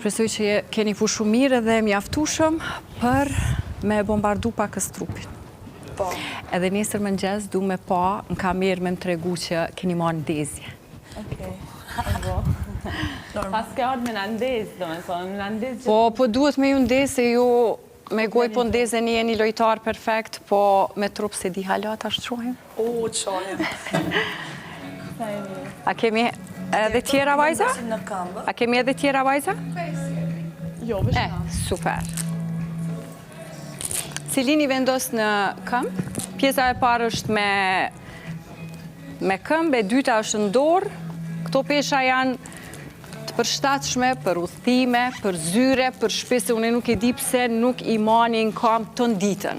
Shpresoj që keni pushu mirë dhe mjaftueshëm për me bombardu pakës trupin. Po. Edhe nesër mëngjes du me pa në kamerë me më tregu që keni marrë ndezje. Okej. Pas ke ardhë me në ndezë, do me thonë, në ndezë që... Po duhet me ju ndezë, se ju me goj po ndezë një jeni lojtar perfekt, po me trup se di halat ashtë shohim. Qojëm. A kemi edhe tjera vajza? Në këmbë. A kemi edhe tjera vajza? Jo, vëshë na. Super. Cilini vendos në këmbë. Pjesa e parë është me këmbë, e dyta është në dorë. Këto pesha janë të përshtatshme për udhëtime, për zyre, për shpese. Unë nuk e di pse nuk i mani në këmbë të ditën.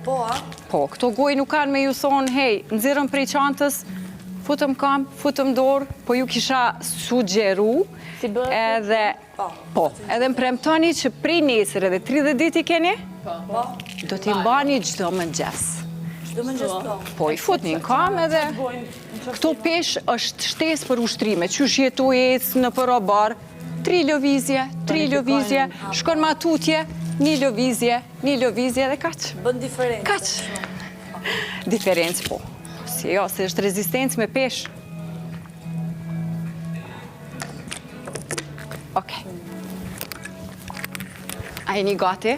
Po, a? Po, këto goj nuk kanë me ju thonë, hej, nëzirëm prej qantës, futëm këmbë, futëm dorë, po ju kisha sugjeru, edhe, po, edhe më premtoni që prej nesër edhe 30 dit i keni, do t'i mbani gjdo mëngjes. Çdo mëngjes po. Po, i fut një këmbë edhe, këto pesh është shtesë për ushtrime, qysh jetu ecë në përobar, 3 lëvizje, shkon ma tutje, 1 lëvizje dhe kaq. Bën diferencë. Kaq. Diferencë po. Si jo, se është rezistencë me pesh. Okej. A jeni gati?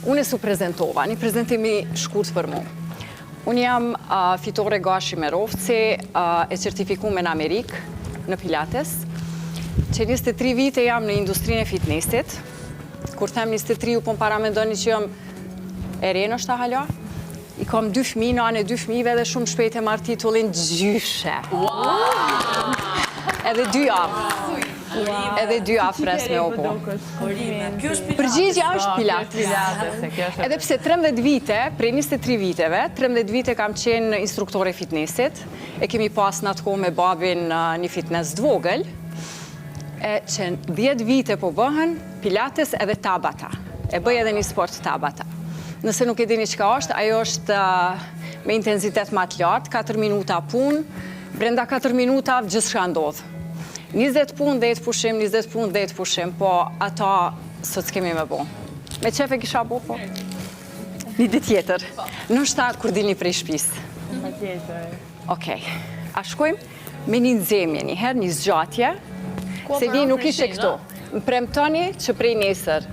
Unë e su prezentova, një prezentimi shkurt për mu. Unë jam fitore Gashi Merovci, e certifikume në Amerikë, në Pilates. Që 23 vite jam në industrinë e fitnessit. Kur them 23, po më paramendoni që jam e reno shta hala. I kam 2 fëmijë, në anë e 2 fëmijëve dhe shumë shpejt e marr titullin gjyshe. Edhe 2 javë. Edhe 2 javë fres me opo. Përgjigja është Pilates. Edhe pse 13 vite, prej 23 viteve, 13 vite kam qenë instruktore fitnessit. E kemi pas në atë kohë me babin një fitness dvogël. E që 10 vite po bëhen Pilates edhe Tabata. E bëj edhe një sport Tabata. Nëse nuk e dini çka është, ajo është me intensitet më të lartë, 4 minuta punë, brenda 4 minuta gjithçka ndodh. 20 punë, 10 pushim, 20 punë, 10 pushim, po ata sot s'kemi me bo. Me qef e kisha bo, po? Një ditë tjetër. Nështë kur dilni prej shtëpisë. Okej. A shkojmë me një nxemje një herë, një zgjatje, se vi nuk ishe këtu. Më premtoni që prej nesër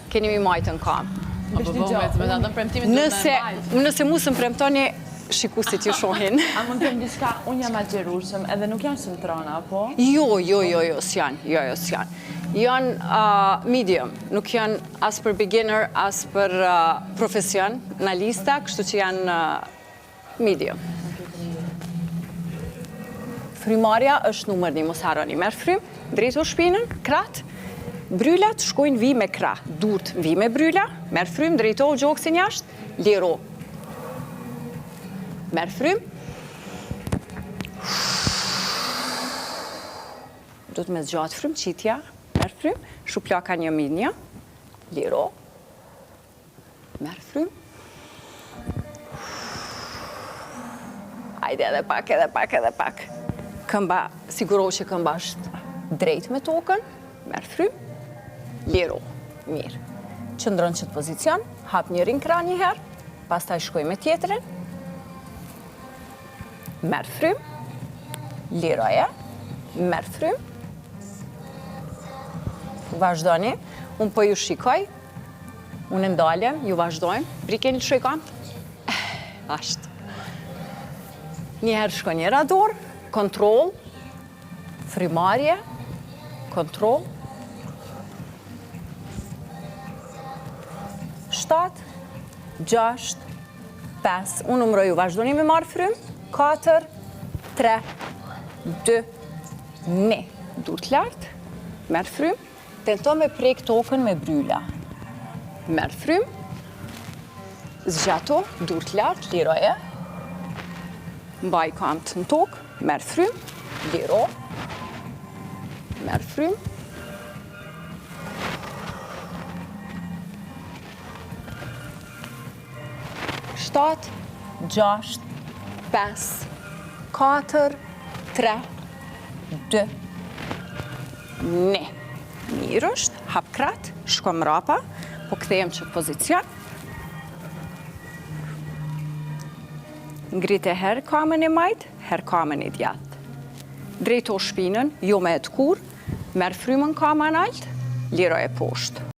keni mi majtë në kam. Nëse mu së më premtoni, shikusit ju shohin. A mund të më diçka, unë jam agjerushëm, edhe nuk janë shëntrona, po? Jo, s'janë. Janë medium, nuk janë as për beginner, as për profesionalista, kështu që janë medium. Frymarja është numër 1, mos harroni. Merr frym, drejto shpinën, krah. Bryllat shkojnë vi me krah, durt vi me brylla, merr frym, drejto gjoksin jashtë, liro. Merr frym. Do të me zgjatë frymqitja, merr frym, shuplaka 1 minja, liro. Merr frym. Hajde edhe pak. Këmba, siguro që këmba është drejt me tokën, merr frym. Liro, mirë. Qëndron qëtë pozicion, hap një rinkra një herë, pastaj shkoj me tjetërin, merr frym, liroje, merr frym, vazhdoni, unë po ju shikoj, unë ndalem, ju vazhdojmë, prikeni të shikon, ashtë. Një herë shkoj një rador, kontrol, frymarje, kontrol, 7, 6, 5, unë numëroj ju vazhdoni me marë frym, 4, 3, 2, 1. Dur të lartë, merë frym, tento me prek tokën me brylla. Merë frym, zgjato, dur të lartë, liroje, mbaj kamët në tokë, merë frym, liro, merë frym, 7, 6, 5, 4, 3, 2, 1. mirë është, hap krat, shko mrapa, po kthehem që pozicion. Ngrite herë kamën e majt, herë kamën e djathtë. Drejto shpinën, jo me e të kur, merë frymën kamën alt, liro e poshtë.